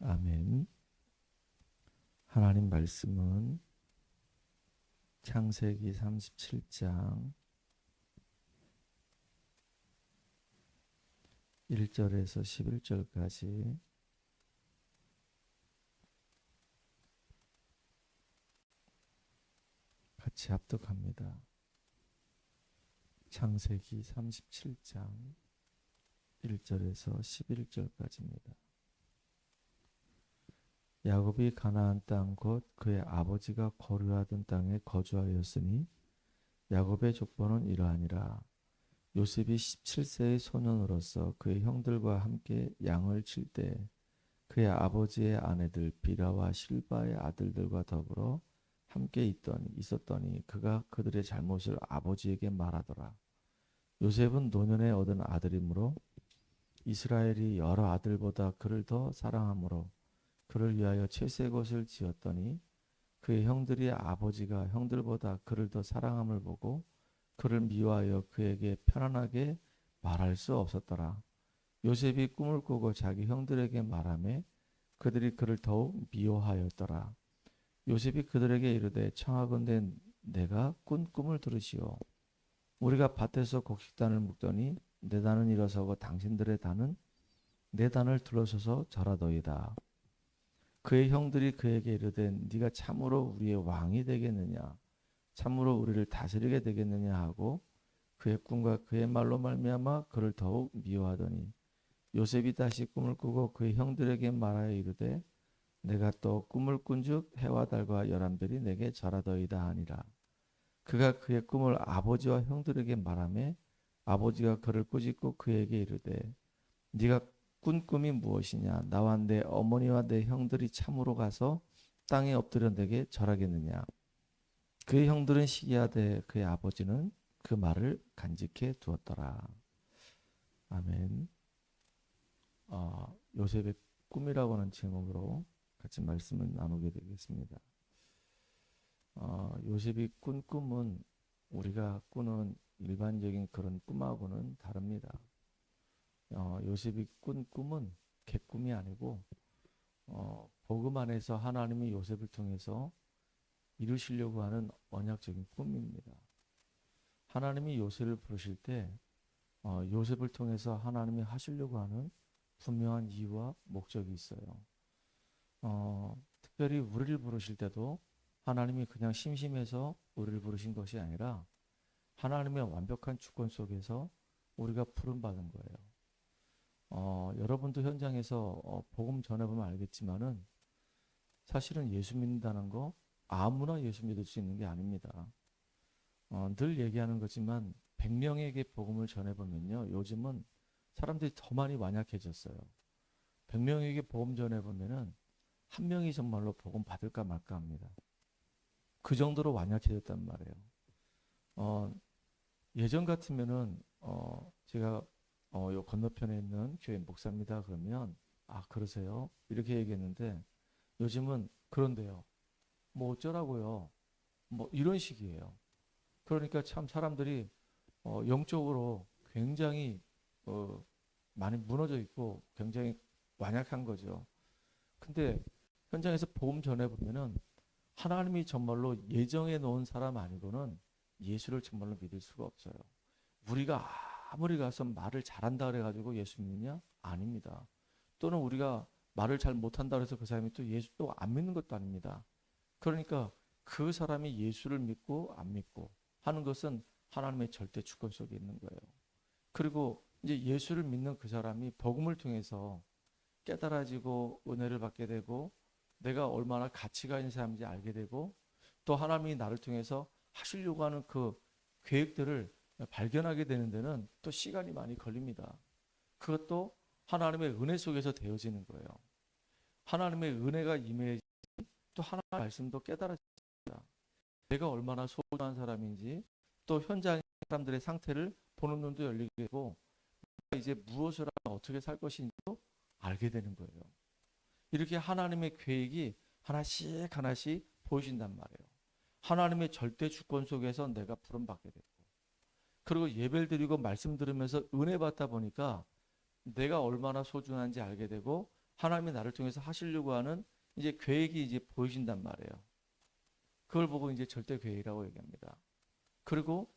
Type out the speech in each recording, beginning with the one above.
아멘. 하나님 말씀은 창세기 37장 1절에서 11절까지 같이 합독합니다. 창세기 37장 1절에서 11절까지입니다. 야곱이 가나안 땅 곧 그의 아버지가 거류하던 땅에 거주하였으니 야곱의 족보는 이러하니라. 요셉이 17세의 소년으로서 그의 형들과 함께 양을 칠 때 그의 아버지의 아내들 비라와 실바의 아들들과 더불어 함께 있었더니 그가 그들의 잘못을 아버지에게 말하더라. 요셉은 노년에 얻은 아들이므로 이스라엘이 여러 아들보다 그를 더 사랑하므로 그를 위하여 채색 옷을 지었더니 그의 형들이 아버지가 형들보다 그를 더 사랑함을 보고 그를 미워하여 그에게 편안하게 말할 수 없었더라. 요셉이 꿈을 꾸고 자기 형들에게 말하매 그들이 그를 더욱 미워하였더라. 요셉이 그들에게 이르되 청하건대 내가 꾼 꿈을 들으시오. 우리가 밭에서 곡식단을 묶더니 내 단은 일어서고 당신들의 단은 내 단을 둘러서서 절하더이다. 그의 형들이 그에게 이르되 네가 참으로 우리의 왕이 되겠느냐 참으로 우리를 다스리게 되겠느냐 하고 그의 꿈과 그의 말로 말미암아 그를 더욱 미워하더니 요셉이 다시 꿈을 꾸고 그의 형들에게 말하여 이르되 내가 또 꿈을 꾼즉 해와 달과 열한 별이 내게 절하더이다 하니라. 그가 그의 꿈을 아버지와 형들에게 말하매 아버지가 그를 꾸짖고 그에게 이르되 네가 꾼 꿈이 무엇이냐? 나와 내 어머니와 내 형들이 참으로 가서 땅에 엎드려 내게 절하겠느냐? 그의 형들은 시기하되 그의 아버지는 그 말을 간직해 두었더라. 아멘. 요셉의 꿈이라고 하는 제목으로 같이 말씀을 나누게 되겠습니다. 요셉이 꾼 꿈은 우리가 꾸는 일반적인 그런 꿈하고는 다릅니다. 요셉이 꾼 꿈은 개꿈이 아니고 복음 안에서 하나님이 요셉을 통해서 이루시려고 하는 언약적인 꿈입니다. 하나님이 요셉을 부르실 때 요셉을 통해서 하나님이 하시려고 하는 분명한 이유와 목적이 있어요. 특별히 우리를 부르실 때도 하나님이 그냥 심심해서 우리를 부르신 것이 아니라 하나님의 완벽한 주권 속에서 우리가 부름받은 거예요. 여러분도 현장에서 복음 전해보면 알겠지만은 사실은 예수 믿는다는 거 아무나 예수 믿을 수 있는 게 아닙니다. 늘 얘기하는 거지만 100명에게 복음을 전해보면요. 요즘은 사람들이 더 많이 완약해졌어요. 100명에게 복음 전해보면은 한 명이 정말로 복음 받을까 말까 합니다. 그 정도로 완약해졌단 말이에요. 예전 같으면은 제가 요 건너편에 있는 교회 목사입니다. 그러면 그러세요? 이렇게 얘기했는데 요즘은 그런데요. 뭐 어쩌라고요? 뭐 이런 식이에요. 그러니까 참 사람들이 영적으로 굉장히 많이 무너져 있고 굉장히 완약한 거죠. 근데 현장에서 복음 전해 보면은 하나님이 정말로 예정해 놓은 사람 아니고는 예수를 정말로 믿을 수가 없어요. 우리가 아무리 가서 말을 잘한다 그래가지고 예수 믿느냐? 아닙니다. 또는 우리가 말을 잘 못한다 그래서 그 사람이 또 예수 또 안 믿는 것도 아닙니다. 그러니까 그 사람이 예수를 믿고 안 믿고 하는 것은 하나님의 절대 주권 속에 있는 거예요. 그리고 이제 예수를 믿는 그 사람이 복음을 통해서 깨달아지고 은혜를 받게 되고 내가 얼마나 가치가 있는 사람인지 알게 되고 또 하나님이 나를 통해서 하시려고 하는 그 계획들을 발견하게 되는 데는 또 시간이 많이 걸립니다. 그것도 하나님의 은혜 속에서 되어지는 거예요. 하나님의 은혜가 임해 또 하나님의 말씀도 깨달아집니다. 내가 얼마나 소중한 사람인지 또 현장 사람들의 상태를 보는 눈도 열리게 되고 이제 무엇을 하면 어떻게 살 것인지도 알게 되는 거예요. 이렇게 하나님의 계획이 하나씩 하나씩 보여진단 말이에요. 하나님의 절대 주권 속에서 내가 부름받게 되고 그리고 예배를 드리고 말씀 들으면서 은혜 받다 보니까 내가 얼마나 소중한지 알게 되고 하나님이 나를 통해서 하시려고 하는 이제 계획이 이제 보여진단 말이에요. 그걸 보고 이제 절대 계획이라고 얘기합니다. 그리고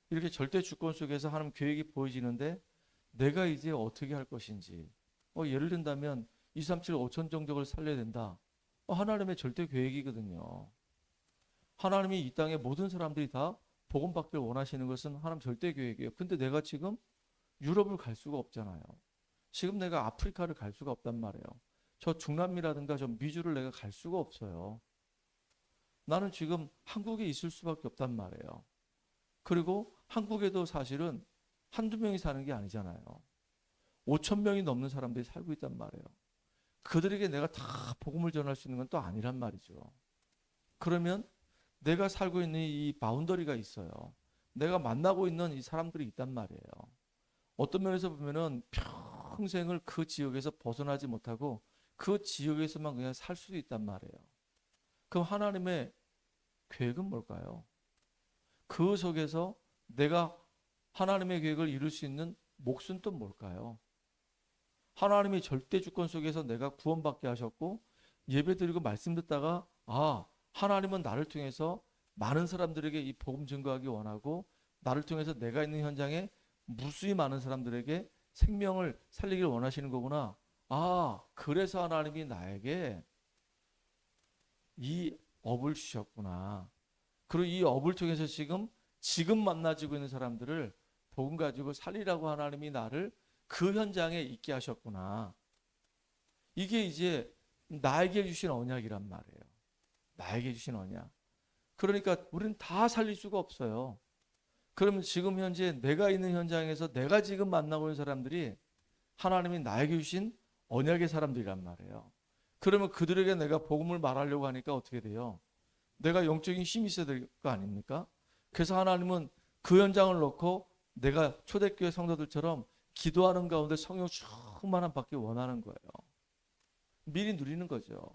이렇게 절대 주권 속에서 하나님 계획이 보여지는데 내가 이제 어떻게 할 것인지, 예를 든다면 2, 3, 7, 5천 종족을 살려야 된다. 하나님의 절대 계획이거든요. 하나님이 이 땅의 모든 사람들이 다 복음 받기를 원하시는 것은 하나님 절대 계획이에요. 근데 내가 지금 유럽을 갈 수가 없잖아요. 지금 내가 아프리카를 갈 수가 없단 말이에요. 저 중남미라든가 저 미주를 내가 갈 수가 없어요. 나는 지금 한국에 있을 수밖에 없단 말이에요. 그리고 한국에도 사실은 한두 명이 사는 게 아니잖아요. 5천 명이 넘는 사람들이 살고 있단 말이에요. 그들에게 내가 다 복음을 전할 수 있는 건 또 아니란 말이죠. 그러면 내가 살고 있는 이 바운더리가 있어요. 내가 만나고 있는 이 사람들이 있단 말이에요. 어떤 면에서 보면은 평생을 그 지역에서 벗어나지 못하고 그 지역에서만 그냥 살 수도 있단 말이에요. 그럼 하나님의 계획은 뭘까요? 그 속에서 내가 하나님의 계획을 이룰 수 있는 몫은 또 뭘까요? 하나님이 절대 주권 속에서 내가 구원받게 하셨고 예배드리고 말씀 듣다가 하나님은 나를 통해서 많은 사람들에게 이 복음 증거하기 원하고 나를 통해서 내가 있는 현장에 무수히 많은 사람들에게 생명을 살리기를 원하시는 거구나. 그래서 하나님이 나에게 이 업을 주셨구나. 그리고 이 업을 통해서 지금 만나지고 있는 사람들을 복음 가지고 살리라고 하나님이 나를 그 현장에 있게 하셨구나. 이게 이제 나에게 주신 언약이란 말이에요. 나에게 주신 언약. 그러니까 우리는 다 살릴 수가 없어요. 그러면 지금 현재 내가 있는 현장에서 내가 지금 만나고 있는 사람들이 하나님이 나에게 주신 언약의 사람들이란 말이에요. 그러면 그들에게 내가 복음을 말하려고 하니까 어떻게 돼요? 내가 영적인 힘이 있어야 될 거 아닙니까? 그래서 하나님은 그 현장을 놓고 내가 초대교회 성도들처럼 기도하는 가운데 성령 충만함 받기 원하는 거예요. 미리 누리는 거죠.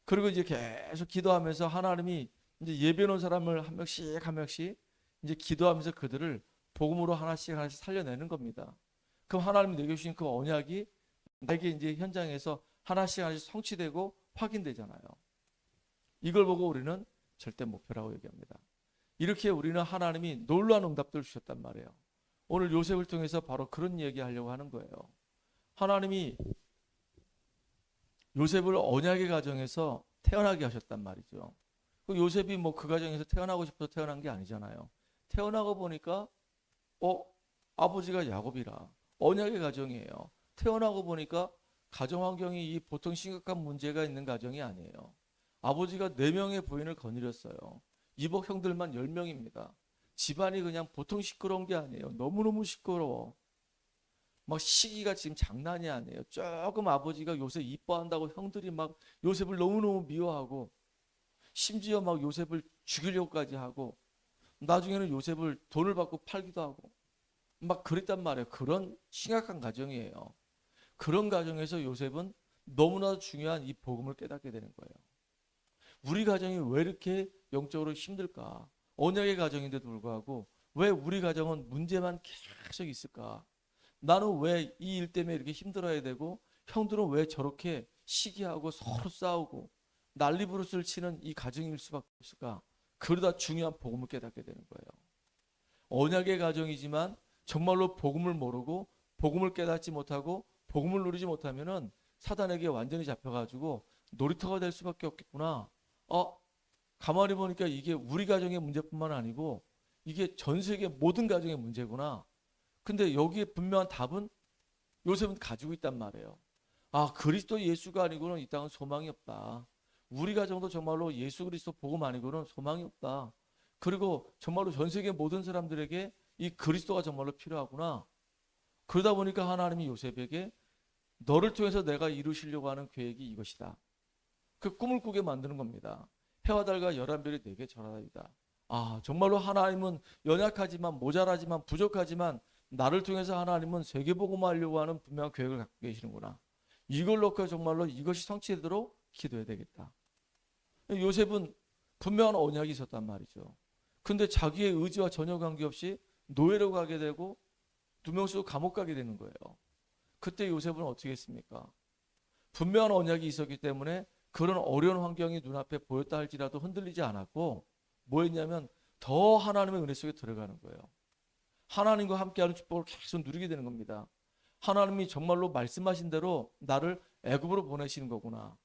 그리고 이제 계속 기도하면서 하나님이 이제 예배 놓은 사람을 한 명씩 이제 기도하면서 그들을 복음으로 하나씩 살려내는 겁니다. 그럼 하나님이 내게 주신 그 언약이 나에게 이제 현장에서 하나씩 성취되고 확인되잖아요. 이걸 보고 우리는 절대 목표라고 얘기합니다. 이렇게 우리는 하나님이 놀라운 응답들을 주셨단 말이에요. 오늘 요셉을 통해서 바로 그런 얘기하려고 하는 거예요. 하나님이 요셉을 언약의 가정에서 태어나게 하셨단 말이죠. 요셉이 그 가정에서 태어나고 싶어서 태어난 게 아니잖아요. 태어나고 보니까 아버지가 야곱이라 언약의 가정이에요. 태어나고 보니까 가정 환경이 이 보통 심각한 문제가 있는 가정이 아니에요. 아버지가 4명의 부인을 거느렸어요. 이복 형들만 10명입니다. 집안이 그냥 보통 시끄러운 게 아니에요. 너무너무 시끄러워. 막 시기가 지금 장난이 아니에요. 조금 아버지가 요셉 이뻐한다고 형들이 막 요셉을 너무너무 미워하고 심지어 막 요셉을 죽이려고까지 하고 나중에는 요셉을 돈을 받고 팔기도 하고 막 그랬단 말이에요. 그런 심각한 가정이에요. 그런 가정에서 요셉은 너무나 중요한 이 복음을 깨닫게 되는 거예요. 우리 가정이 왜 이렇게 영적으로 힘들까? 언약의 가정인데도 불구하고 왜 우리 가정은 문제만 계속 있을까? 나는 왜 이 일 때문에 이렇게 힘들어야 되고 형들은 왜 저렇게 시기하고 서로 싸우고 난리부르스를 치는 이 가정일 수밖에 없을까? 그러다 중요한 복음을 깨닫게 되는 거예요. 언약의 가정이지만 정말로 복음을 모르고 복음을 깨닫지 못하고 복음을 누리지 못하면은 사단에게 완전히 잡혀가지고 놀이터가 될 수밖에 없겠구나. 가만히 보니까 이게 우리 가정의 문제뿐만 아니고 이게 전 세계 모든 가정의 문제구나. 근데 여기에 분명한 답은 요셉은 가지고 있단 말이에요. 그리스도 예수가 아니고는 이 땅은 소망이 없다. 우리 가정도 정말로 예수 그리스도 복음 아니고는 소망이 없다. 그리고 정말로 전 세계 모든 사람들에게 이 그리스도가 정말로 필요하구나. 그러다 보니까 하나님이 요셉에게 너를 통해서 내가 이루시려고 하는 계획이 이것이다. 그 꿈을 꾸게 만드는 겁니다. 해와 달과 11별이 내게 절하다이다. 정말로 하나님은 연약하지만 모자라지만 부족하지만 나를 통해서 하나님은 세계복음화하려고 하는 분명한 계획을 갖고 계시는구나. 이걸 놓고 정말로 이것이 성취되도록 기도해야 되겠다. 요셉은 분명한 언약이 있었단 말이죠. 근데 자기의 의지와 전혀 관계없이 노예로 가게 되고 2명 쓰고 감옥 가게 되는 거예요. 그때 요셉은 어떻게 했습니까? 분명한 언약이 있었기 때문에 그런 어려운 환경이 눈앞에 보였다 할지라도 흔들리지 않았고, 뭐였냐면 더 하나님의 은혜 속에 들어가는 거예요. 하나님과 함께하는 축복을 계속 누리게 되는 겁니다. 하나님이 정말로 말씀하신 대로 나를 애굽으로 보내시는 거구나.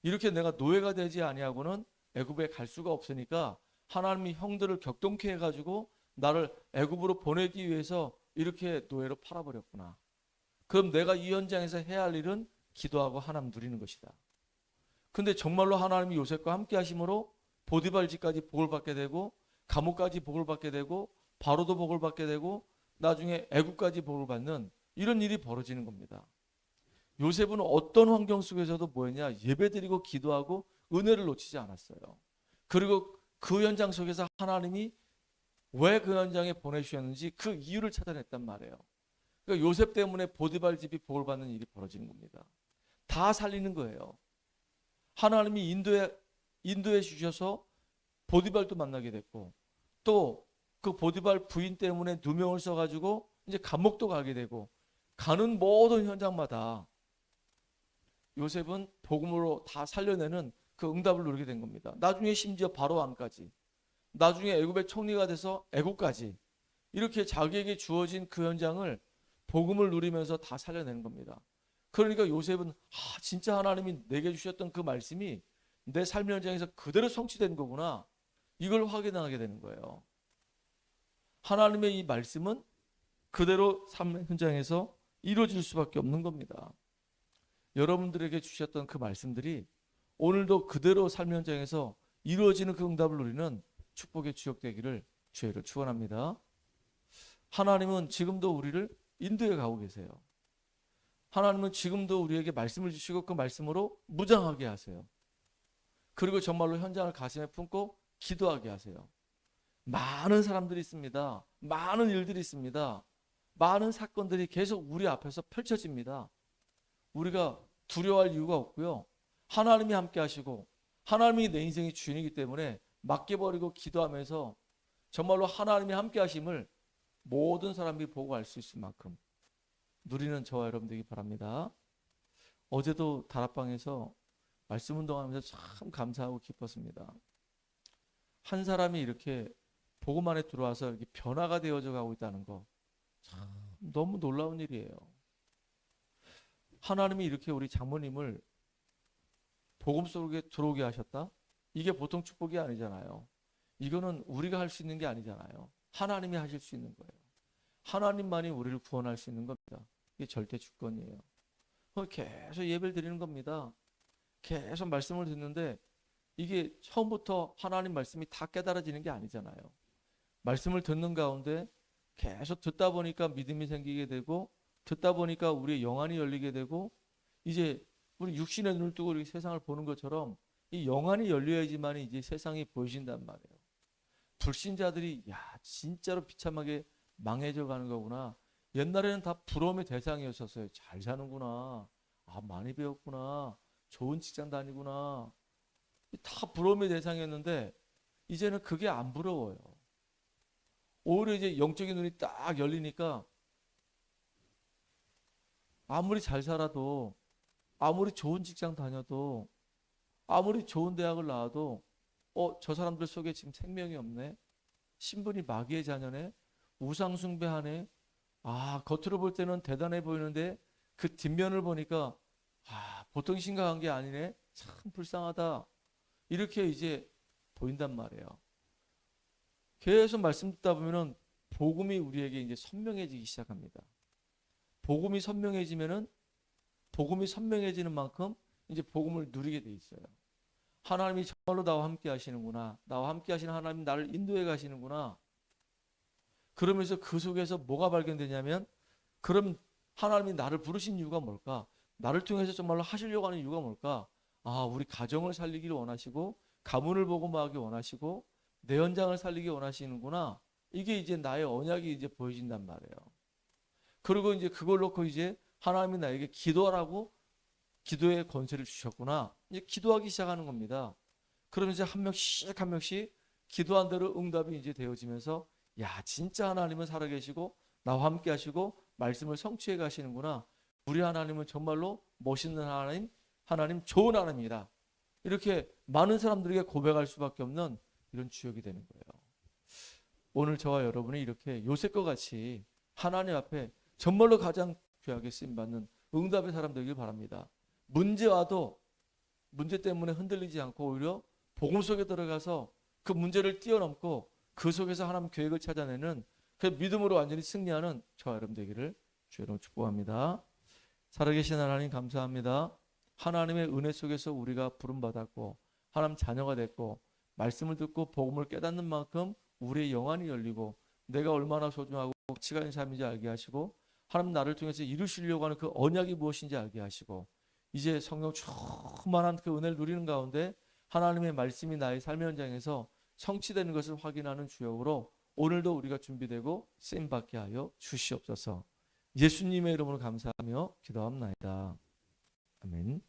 이렇게 내가 노예가 되지 아니하고는 애굽에 갈 수가 없으니까 하나님이 형들을 격동케 해가지고 나를 애굽으로 보내기 위해서 이렇게 노예로 팔아버렸구나. 그럼 내가 이 현장에서 해야 할 일은 기도하고 하나님 누리는 것이다. 근데 정말로 하나님이 요셉과 함께 하심으로 보디발 집까지 복을 받게 되고, 감옥까지 복을 받게 되고, 바로도 복을 받게 되고, 나중에 애굽까지 복을 받는 이런 일이 벌어지는 겁니다. 요셉은 어떤 환경 속에서도 뭐였냐? 예배드리고 기도하고 은혜를 놓치지 않았어요. 그리고 그 현장 속에서 하나님이 왜 그 현장에 보내주셨는지 그 이유를 찾아냈단 말이에요. 그러니까 요셉 때문에 보디발 집이 복을 받는 일이 벌어지는 겁니다. 다 살리는 거예요. 하나님이 인도해 주셔서 보디발도 만나게 됐고, 또 그 보디발 부인 때문에 누명을 써가지고 이제 감옥도 가게 되고, 가는 모든 현장마다 요셉은 복음으로 다 살려내는 그 응답을 누리게 된 겁니다. 나중에 심지어 바로 왕까지, 나중에 애굽의 총리가 돼서 애굽까지, 이렇게 자기에게 주어진 그 현장을 복음을 누리면서 다 살려내는 겁니다. 그러니까 요셉은 진짜 하나님이 내게 주셨던 그 말씀이 내 삶의 현장에서 그대로 성취된 거구나, 이걸 확인하게 되는 거예요. 하나님의 이 말씀은 그대로 삶의 현장에서 이루어질 수밖에 없는 겁니다. 여러분들에게 주셨던 그 말씀들이 오늘도 그대로 삶의 현장에서 이루어지는 그 응답을 누리는 축복의 주역 되기를 주의로 축원합니다. 하나님은 지금도 우리를 인도해 가고 계세요. 하나님은 지금도 우리에게 말씀을 주시고 그 말씀으로 무장하게 하세요. 그리고 정말로 현장을 가슴에 품고 기도하게 하세요. 많은 사람들이 있습니다. 많은 일들이 있습니다. 많은 사건들이 계속 우리 앞에서 펼쳐집니다. 우리가 두려워할 이유가 없고요. 하나님이 함께 하시고 하나님이 내 인생의 주인이기 때문에 맡겨버리고 기도하면서 정말로 하나님이 함께 하심을 모든 사람이 보고 알 수 있을 만큼 누리는 저와 여러분 되기 바랍니다. 어제도 다락방에서 말씀 운동하면서 참 감사하고 기뻤습니다. 한 사람이 이렇게 복음 안에 들어와서 이렇게 변화가 되어져 가고 있다는 거 참 너무 놀라운 일이에요. 하나님이 이렇게 우리 장모님을 복음 속에 들어오게 하셨다? 이게 보통 축복이 아니잖아요. 이거는 우리가 할 수 있는 게 아니잖아요. 하나님이 하실 수 있는 거예요. 하나님만이 우리를 구원할 수 있는 겁니다. 이게 절대 주권이에요. 계속 예배를 드리는 겁니다. 계속 말씀을 듣는데 이게 처음부터 하나님 말씀이 다 깨달아지는 게 아니잖아요. 말씀을 듣는 가운데 계속 듣다 보니까 믿음이 생기게 되고, 듣다 보니까 우리의 영안이 열리게 되고, 이제 우리 육신의 눈을 뜨고 우리 세상을 보는 것처럼 이 영안이 열려야지만 이제 세상이 보여진단 말이에요. 불신자들이 진짜로 비참하게 망해져 가는 거구나. 옛날에는 다 부러움의 대상이었었어요. 잘 사는구나. 많이 배웠구나. 좋은 직장 다니구나. 다 부러움의 대상이었는데 이제는 그게 안 부러워요. 오히려 이제 영적인 눈이 딱 열리니까 아무리 잘 살아도, 아무리 좋은 직장 다녀도, 아무리 좋은 대학을 나와도 저 사람들 속에 지금 생명이 없네. 신분이 마귀의 자녀네. 우상 숭배하네. 겉으로 볼 때는 대단해 보이는데 그 뒷면을 보니까 보통 심각한 게 아니네. 참 불쌍하다. 이렇게 이제 보인단 말이에요. 계속 말씀 듣다 보면은 복음이 우리에게 이제 선명해지기 시작합니다. 복음이 선명해지면은, 복음이 선명해지는 만큼 이제 복음을 누리게 돼 있어요. 하나님이 정말로 나와 함께 하시는구나. 나와 함께 하시는 하나님 나를 인도해 가시는구나. 그러면서 그 속에서 뭐가 발견되냐면, 그럼 하나님이 나를 부르신 이유가 뭘까? 나를 통해서 정말로 하시려고 하는 이유가 뭘까? 우리 가정을 살리기를 원하시고, 가문을 복음화하기 원하시고, 내 현장을 살리기 원하시는구나. 이게 이제 나의 언약이 이제 보여진단 말이에요. 그리고 이제 그걸 놓고 이제 하나님이 나에게 기도하라고 기도의 권세를 주셨구나. 이제 기도하기 시작하는 겁니다. 그러면서 한 명씩 한 명씩 기도한 대로 응답이 이제 되어지면서, 진짜 하나님은 살아계시고 나와 함께 하시고 말씀을 성취해 가시는구나. 우리 하나님은 정말로 멋있는 하나님, 하나님 좋은 하나님이다. 이렇게 많은 사람들에게 고백할 수밖에 없는 이런 주역이 되는 거예요. 오늘 저와 여러분이 이렇게 요셉과 같이 하나님 앞에 정말로 가장 귀하게 쓰임받는 응답의 사람 되길 바랍니다. 문제 와도 문제 때문에 흔들리지 않고 오히려 복음 속에 들어가서 그 문제를 뛰어넘고 그 속에서 하나님 계획을 찾아내는 그 믿음으로 완전히 승리하는 저와 여러분 되기를 주의 이름으로 축복합니다. 살아계신 하나님 감사합니다. 하나님의 은혜 속에서 우리가 부름받았고 하나님 자녀가 됐고 말씀을 듣고 복음을 깨닫는 만큼 우리의 영안이 열리고 내가 얼마나 소중하고 가치가 있는 삶인지 알게 하시고 하나님 나를 통해서 이루시려고 하는 그 언약이 무엇인지 알게 하시고 이제 성령 충만한 그 은혜를 누리는 가운데 하나님의 말씀이 나의 삶의 현장에서 성취되는 것을 확인하는 주역으로 오늘도 우리가 준비되고 쓰임받게 하여 주시옵소서. 예수님의 이름으로 감사하며 기도합나이다. 아멘.